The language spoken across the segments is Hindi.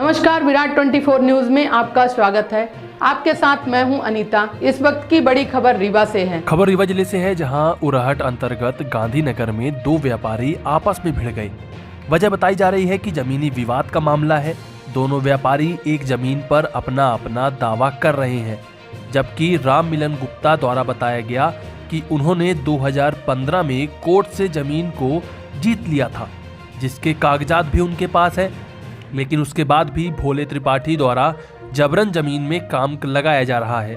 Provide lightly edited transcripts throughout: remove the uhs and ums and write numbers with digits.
नमस्कार, विराट 24 न्यूज में आपका स्वागत है। आपके साथ मैं हूं अनीता। इस वक्त की बड़ी खबर रीवा से है। खबर रीवा जिले से है, जहां उरहट अंतर्गत गांधीनगर में दो व्यापारी आपस में भिड़ गए। वजह बताई जा रही है कि जमीनी विवाद का मामला है। दोनों व्यापारी एक जमीन पर अपना अपना दावा कर रहे हैं, जबकि राम मिलन गुप्ता द्वारा बताया गया कि उन्होंने 2015 में कोर्ट से जमीन को जीत लिया था, जिसके कागजात भी उनके पास है। लेकिन उसके बाद भी भोले त्रिपाठी द्वारा जबरन जमीन में काम लगाया जा रहा है।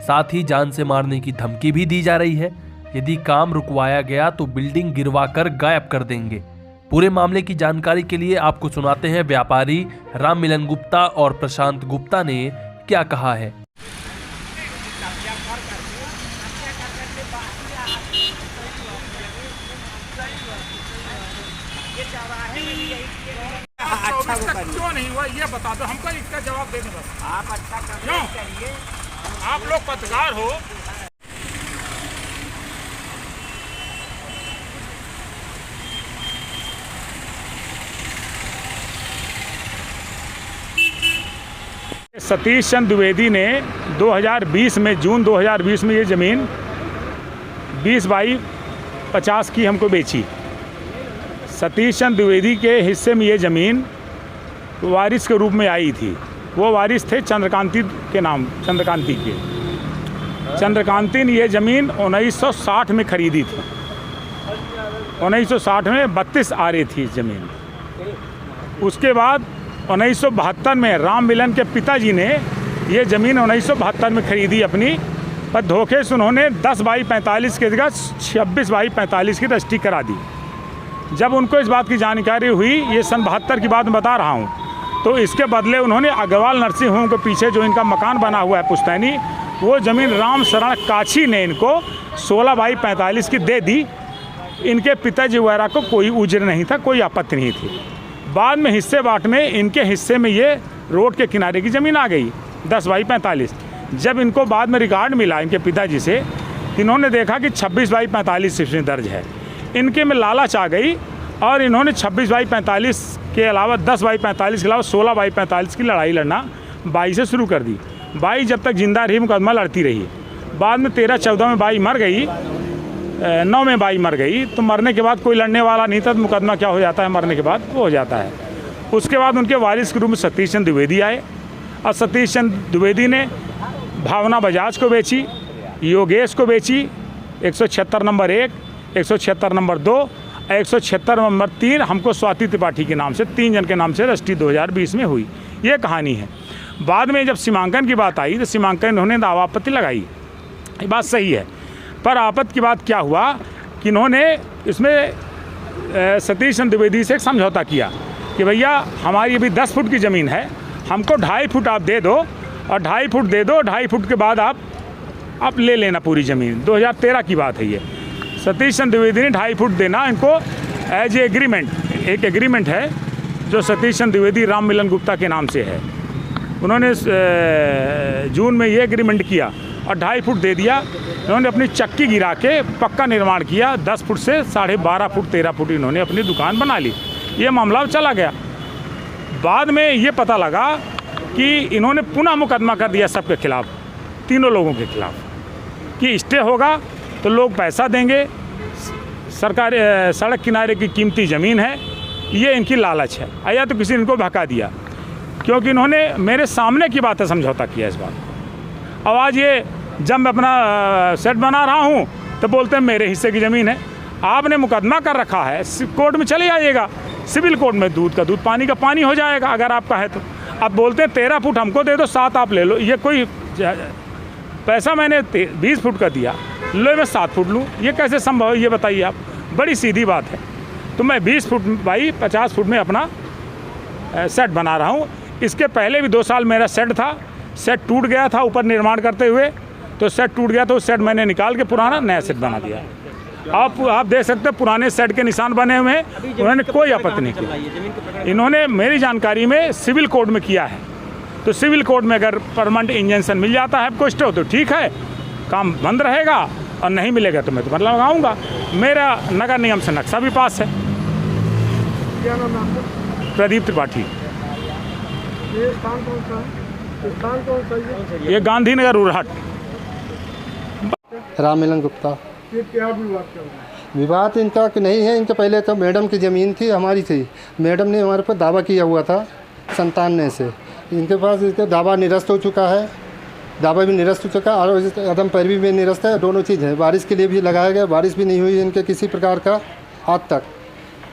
साथ ही जान से मारने की धमकी भी दी जा रही है। यदि काम रुकवाया गया तो बिल्डिंग गिरवाकर गायब कर देंगे। पूरे मामले की जानकारी के लिए आपको सुनाते हैं व्यापारी राम मिलन गुप्ता और प्रशांत गुप्ता ने क्या कहा है। अच्छा क्यों नहीं हुआ ये बता दो हमको, इसका जवाब दे दो बस। आप अच्छा क्यों करिए, आप लोग पत्रकार हो। सतीश चंद्र द्विवेदी ने 2020 में जून 2020 में ये ज़मीन 20 बाई 50 की हमको बेची। सतीश चंद्र द्विवेदी के हिस्से में ये ज़मीन वारिस के रूप में आई थी। वो वारिस थे चंद्रकांति के नाम, चंद्रकांति के। चंद्रकांति ने ये ज़मीन 1960 में खरीदी थी। 1960 में 32 आरे थी ज़मीन। उसके बाद 1972 में राम मिलन के पिताजी ने ये ज़मीन 1972 में खरीदी अपनी, पर धोखे से उन्होंने 10 बाई 45 की जगह 26 बाई 45 की रजिस्ट्री करा दी। जब उनको इस बात की जानकारी हुई, ये सन 72 की बात मैं बता रहा हूँ, तो इसके बदले उन्होंने अग्रवाल नर्सिंग होम के पीछे जो इनका मकान बना हुआ है पुश्तैनी, वो ज़मीन राम शरण काछी ने इनको 16 बाई 45 की दे दी। इनके पिताजी वगैरह को कोई उज्र नहीं था, कोई आपत्ति नहीं थी। बाद में हिस्से बाट में इनके हिस्से में ये रोड के किनारे की ज़मीन आ गई 10 बाई 45। जब इनको बाद में रिकॉर्ड मिला इनके पिताजी से, इन्होंने देखा कि 26 बाई 45 इसमें दर्ज है। इनके में लालच आ गई और इन्होंने 26 बाई 45 के अलावा 10 बाई 45 के अलावा 16 बाई 45 की लड़ाई लड़ना बाई से शुरू कर दी। बाई जब तक जिंदा रही मुकदमा लड़ती रही। बाद में 13-14 में बाई मर गई, 9 में बाई मर गई। तो मरने के बाद कोई लड़ने वाला नहीं था, तो मुकदमा क्या हो जाता है, मरने के बाद वो हो जाता है। उसके बाद उनके वारिस के रूप में सतीश चंद्र द्विवेदी आए और सतीश चंद्र द्विवेदी ने भावना बजाज को बेची, योगेश को बेची, 176 नंबर 1, 176 नंबर 2, 176 नंबर 3 हमको स्वाति त्रिपाठी के नाम से, 3 जन के नाम से रजिस्ट्री 2020 में हुई। ये कहानी है। बाद में जब सीमांकन की बात आई तो सीमांकन इन्होंने दावा आपत्ति लगाई। ये बात सही है, पर आपत्ति की बात क्या हुआ कि इन्होंने इसमें सतीश चंद्र द्विवेदी से एक समझौता किया कि भैया हमारी अभी 10 फुट की ज़मीन है, हमको 2.5 फुट आप दे दो और 2.5 फुट दे दो, 2.5 फुट के बाद आप ले लेना पूरी ज़मीन। 2013 की बात है ये। सतीश चंद्र द्विवेदी ने 2.5 फुट देना इनको एज ए एग्रीमेंट। एक एग्रीमेंट है जो सतीश चंद्र द्विवेदी राम मिलन गुप्ता के नाम से है। उन्होंने जून में ये एग्रीमेंट किया और 2.5 फुट दे दिया। इन्होंने अपनी चक्की गिरा के पक्का निर्माण किया। 10 फुट से 12.5 फुट 13 फुट इन्होंने अपनी दुकान बना ली। ये मामला चला गया। बाद में ये पता लगा कि इन्होंने पुनः मुकदमा कर दिया सबके खिलाफ, तीनों लोगों के खिलाफ, कि स्टे होगा तो लोग पैसा देंगे। सरकार सड़क किनारे की कीमती ज़मीन है, ये इनकी लालच है। या तो किसी ने इनको भड़का दिया, क्योंकि इन्होंने मेरे सामने की बात है समझौता किया इस बात। अब आज ये जब मैं अपना सेट बना रहा हूँ तो बोलते हैं मेरे हिस्से की ज़मीन है। आपने मुकदमा कर रखा है, कोर्ट में चले जाइएगा। सिविल कोर्ट में दूध का दूध पानी का पानी हो जाएगा अगर आपका है तो। अब बोलते हैं 13 फुट हमको दे दो, 7 आप ले लो। ये कोई पैसा मैंने 20 फुट का दिया, लो मैं 7 फुट लूँ, ये कैसे संभव है ये बताइए आप। बड़ी सीधी बात है। तो मैं 20 फुट बाई 50 फुट में अपना सेट बना रहा हूँ। इसके पहले भी 2 साल मेरा सेट था, सेट टूट गया था ऊपर निर्माण करते हुए, तो सेट टूट गया तो उस सेट मैंने निकाल के पुराना नया सेट बना दिया। आप देख सकते हैं पुराने सेट के निशान बने हुए हैं। उन्होंने कोई आपत्ति नहीं की। इन्होंने मेरी जानकारी में सिविल कोर्ट में किया है, तो सिविल कोर्ट में अगर परमानेंट इंजंक्शन मिल जाता है आपको स्टे तो ठीक है, काम बंद रहेगा, और नहीं मिलेगा तो मैं तो मतलब लगाऊंगा। मेरा नगर निगम से नक्शा भी पास है। क्या नाम है आपका? प्रदीप त्रिपाठी। ये स्थान कौन सा है? स्थान कौन सा है? ये गांधीनगर उरहट। राममिलन गुप्ता। ये क्या विवाद चल रहा है? विवाद इनका कि नहीं है, इनके पहले तो मैडम की ज़मीन थी, हमारी थी। मैडम ने हमारे पर दावा किया हुआ था 97 से। इनके पास इसका दावा निरस्त हो चुका है, दावा भी निरस्त हो चुका है और अदम पैरवी भी निरस्त है। दोनों चीज़ है। बारिश के लिए भी लगाया गया, बारिश भी नहीं हुई इनके किसी प्रकार का आज तक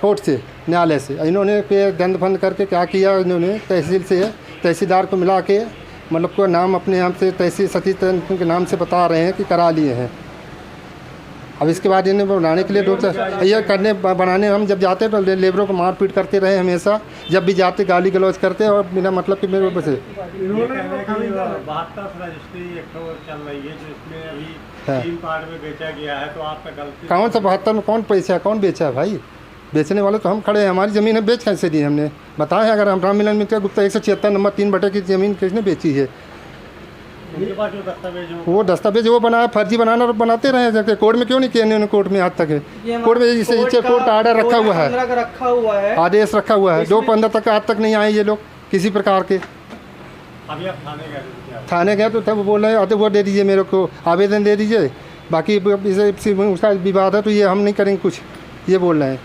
कोर्ट से, न्यायालय से। इन्होंने पे दंड फंड करके क्या किया, इन्होंने तहसील से तहसीलदार को मिला के मतलब को नाम अपने यहाँ से तहसील सतीश के नाम से बता रहे हैं कि करा लिए हैं। अब इसके बाद इन्हें बनाने के लिए ये करने बनाने हम जब जाते तो लेबरों को मारपीट करते रहे हमेशा। जब भी जाते गाली गलौज करते और बिना मतलब कि मेरे बसे 72 रजिस्ट्री एक तो चल रही है जिसमें अभी 3 पार्ट में बेचा गया है, तो आपका गलती कौन सा 72 में कौन पैसा कौन बेचा है भाई? बेचने वाले तो हम खड़े हैं। हमारी ज़मीन है, बेच कैसे दी हमने? बताएं। अगर हम राममिलन मित्र गुप्ता 176 नंबर 3 बटे की ज़मीन किसने बेची है? उनके पास जो दस्तावेज हो वो दस्तावेज वो बनाया, फर्जी बनाना बनाते रहे। जबकि कोर्ट में क्यों नहीं किया इन्होंने? कोर्ट में आज तक है, कोर्ट में इसे कोर्ट का आर्डर रखा हुआ है, आदेश रखा हुआ है। 2/15 तक आज तक नहीं आए ये लोग किसी प्रकार के। अभी आप थाने गए थे क्या? थाने गए तो तब बोल रहे हैं वो दे दीजिए, मेरे को आवेदन दे दीजिए, बाकी इसे उसका विवाद है तो ये हम नहीं करेंगे कुछ, ये बोल रहे हैं।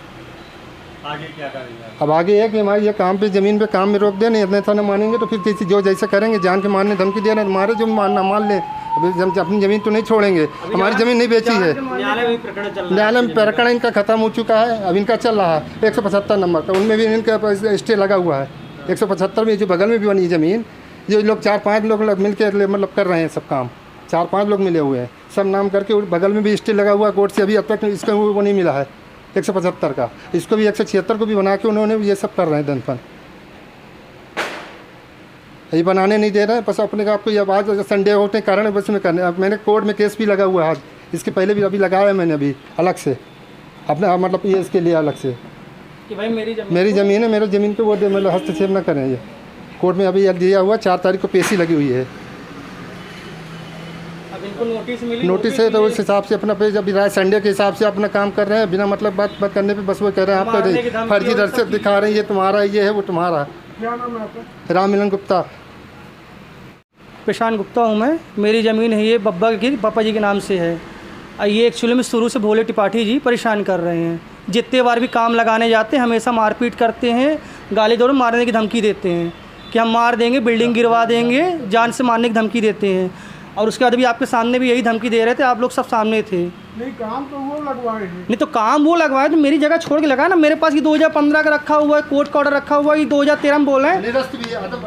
आगे क्या करेंगे? अब आगे है कि हमारी ये काम पे ज़मीन पे काम में रोक दे, नहीं इतने थाने मानेंगे तो फिर किसी जो जैसे करेंगे, जान के मारने धमकी दे रहे हैं, मारे जो मारना मान लें। अभी हम अपनी ज़मीन तो नहीं छोड़ेंगे, हमारी ज़मीन नहीं बेची है। न्यायालय में प्रकरण इनका ख़त्म हो चुका है, अब इनका चल रहा है 175 नंबर का। उनमें भी इनका स्टे लगा हुआ है 175 में। जो बगल में भी बनी ज़मीन, जो लोग 4-5 लोग मिल के मतलब कर रहे हैं सब काम, 4-5 लोग मिले हुए हैं सब नाम करके। बगल में भी स्टे लगा हुआ है कोर्ट से, अभी अब तक इसका वो नहीं मिला है 175 का। इसको भी 176 को भी बना के उन्होंने ये सब कर रहे हैं दंड फंड। ये बनाने नहीं दे रहे हैं, बस अपने आप को ये आज संडे होने के कारण बस में करने। अब मैंने कोर्ट में केस भी लगा हुआ है आज, इसके पहले भी अभी लगाया है मैंने अभी अलग से अपने मतलब ये इसके लिए अलग से कि भाई मेरी ज़मीन है, मेरे ज़मीन पे वो मतलब हस्तक्षेप न करें। ये कोर्ट में अभी दिया हुआ 4 तारीख को पेशी लगी हुई है। अब इनको नोटिस मिली, नोटिस है तो उस हिसाब से अपना पे जब संडे के हिसाब से अपना काम कर रहे हैं, बिना मतलब बात करने पे बस वो कह रहे हैं आप फर्जी दर्शक दिखा रहे हैं, ये तुम्हारा ये है वो तुम्हारा। क्या नाम है आपका? राममिलन गुप्ता। प्रशांत गुप्ता हूँ मैं। मेरी ज़मीन है ये पापा जी के नाम से है। ये एक्चुअली में शुरू से भोले त्रिपाठी जी परेशान कर रहे हैं। जितने बार भी काम लगाने जाते हैं हमेशा मारपीट करते हैं, गाली दौड़ मारने की धमकी देते हैं कि हम मार देंगे, बिल्डिंग गिरवा देंगे, जान से मारने की धमकी देते हैं। और उसके बाद भी आपके सामने भी यही धमकी दे रहे थे, आप लोग सब सामने थे। नहीं, काम तो वो लगवाए हैं। नहीं तो काम वो लगवाए तो मेरी जगह छोड़ के लगाया ना। मेरे पास ये 2015 का रखा हुआ है, कोर्ट का ऑर्डर रखा हुआ है, ये 2013 में बोल रहे हैं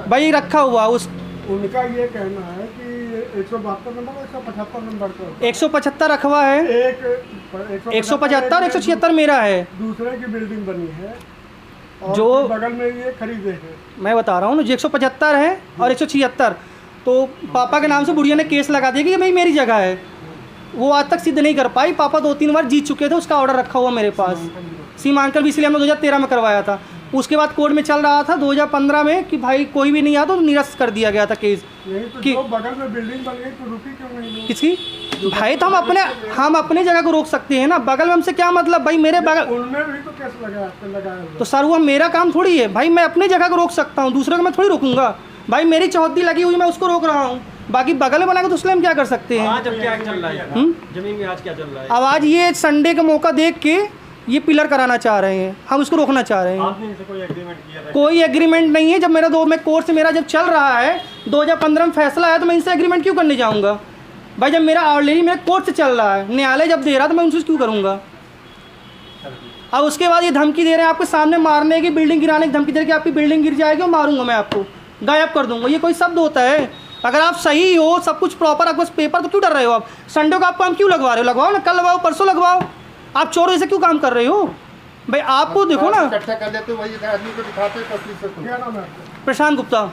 भाई रखा हुआ उस। उनका ये कहना है कि 172 नंबर 175 नंबर का 175 रखवा है, 175 और 176 मेरा है। दूसरे की बिल्डिंग बनी है और जो बगल में ये खरीदे हैं। मैं बता रहा हूँ ना, जो 175 है और 176, तो पापा के नाम से बुढ़िया ने केस लगा दिया कि ये भाई मेरी जगह है। वो आज तक सिद्ध नहीं कर पाई। पापा 2-3 बार जीत चुके थे, उसका ऑर्डर रखा हुआ मेरे पास। सीमांकन भी इसलिए हमने 2013 में करवाया था। उसके बाद कोर्ट में चल रहा था 2015 में कि भाई कोई भी नहीं आता, तो निरस्त कर दिया गया था केस। तो कि जो बगल में बिल्डिंग बन गई तो रुकी क्यों नहीं? किसकी भाई? तो हम अपने जगह को रोक सकते हैं ना। बगल में हमसे क्या मतलब भाई? मेरे बगल उनमें भी तो केस लगाया तो सर वो मेरा काम थोड़ी है भाई। मैं अपनी जगह को रोक सकता हूँ, दूसरे को मैं थोड़ी रोकूंगा भाई। मेरी चौहद्दी लगी हुई, मैं उसको रोक रहा हूँ। बाकी बगल में बना के तो उसमें हम क्या कर सकते हैं? आज अब क्या चल रहा है? जमीन में आज क्या चल रहा है? अब आज ये संडे का मौका देख के ये पिलर कराना चाह रहे हैं, हम उसको रोकना चाह रहे हैं। आपने इनसे कोई एग्रीमेंट किया था? कोई एग्रीमेंट नहीं है। जब मेरा मैं कोर्ट से मेरा जब चल रहा है 2015 में फैसला आया, तो मैं इनसे एग्रीमेंट क्यों करने जाऊँगा भाई? जब मेरा ऑलरेडी मेरा कोर्ट से चल रहा है, न्यायालय जब दे रहा तो मैं उनसे क्यों करूँगा? अब उसके बाद ये धमकी दे रहे हैं आपके सामने मारने की, बिल्डिंग गिराने की धमकी दे रहे कि आपकी बिल्डिंग गिर जाएगी और मारूंगा मैं आपको, गायब कर दूंगा। ये कोई शब्द होता है? अगर आप सही हो, सब कुछ प्रॉपर, आपके पास पेपर, तो क्यों डर रहे हो आप? संडे को आप काम क्यों लगवा रहे हो? लगवाओ ना, कल लगवाओ, परसों लगवाओ। आप चोरों से क्यों काम कर रहे हो भाई? आपको देखो ना। इकट्ठा कर लेते वही आदमी को दिखाते। क्या नाम है आपका? प्रशांत गुप्ता।